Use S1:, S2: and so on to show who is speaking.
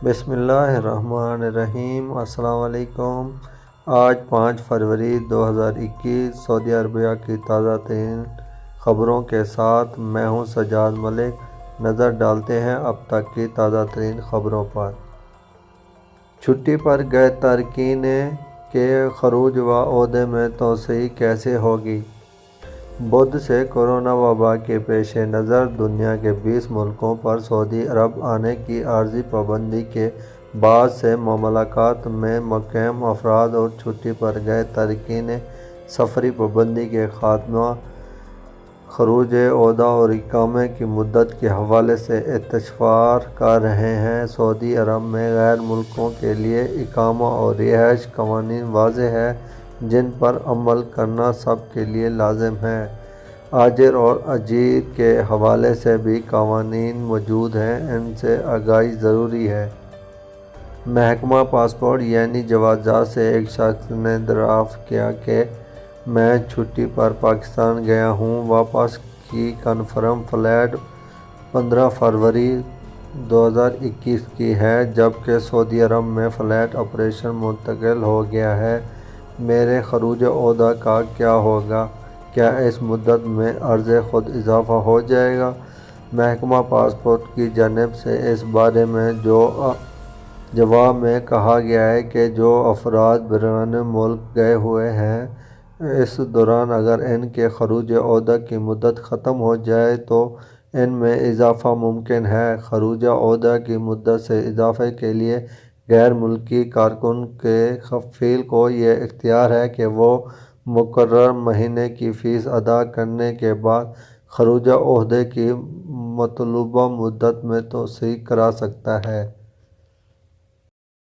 S1: بسم اللہ الرحمن الرحیم۔ السلام علیکم۔ آج 5 فروری 2021 سعودی عربیہ کی تازہ ترین خبروں کے ساتھ میں ہوں سجاد ملک۔ نظر ڈالتے ہیں اب تک کی تازہ ترین خبروں پر۔ چھٹی پر گئے تارکین کے خروج و عودے میں توسیع کیسے ہوگی؟ بدھ سے کورونا وبا کے پیش نظر دنیا کے 20 ملکوں پر سعودی عرب آنے کی عارضی پابندی کے بعد سے مملکت میں مقیم افراد اور چھٹی پر گئے تارکین سفری پابندی کے خاتمہ، خروج عودہ اور اقامے کی مدت کے حوالے سے استفسار کر رہے ہیں۔ سعودی عرب میں غیر ملکیوں کے لیے اقامہ اور رہائش قوانین واضح ہیں جن پر عمل کرنا سب کے لیے لازم ہے۔ اجیر اور اجیر کے حوالے سے بھی قوانین موجود ہیں، ان سے آگاہی ضروری ہے۔ محکمہ پاسپورٹ یعنی جوازات سے ایک شخص نے دریافت کیا کہ میں چھٹی پر پاکستان گیا ہوں۔ واپس کی کنفرم فلائٹ 15 فروری 2021 کی ہے، جبکہ سعودی عرب میں فلائٹ آپریشن منتقل ہو گیا ہے۔ میرے خروج عودہ کا کیا ہوگا؟ کیا اس مدت میں عرض خود اضافہ ہو جائے گا؟ محکمہ پاسپورٹ کی جانب سے اس بارے میں جواب میں کہا گیا ہے کہ جو افراد بیرون ملک گئے ہوئے ہیں، اس دوران اگر ان کے خروج عودہ کی مدت ختم ہو جائے تو ان میں اضافہ ممکن ہے۔ خروج عودہ کی مدت سے اضافے کے لیے غیر ملکی کارکن کے کفیل کو یہ اختیار ہے کہ وہ مقررہ مہینے کی فیس ادا کرنے کے بعد خروج عودے کی مطلوبہ مدت میں توسیع کرا سکتا ہے۔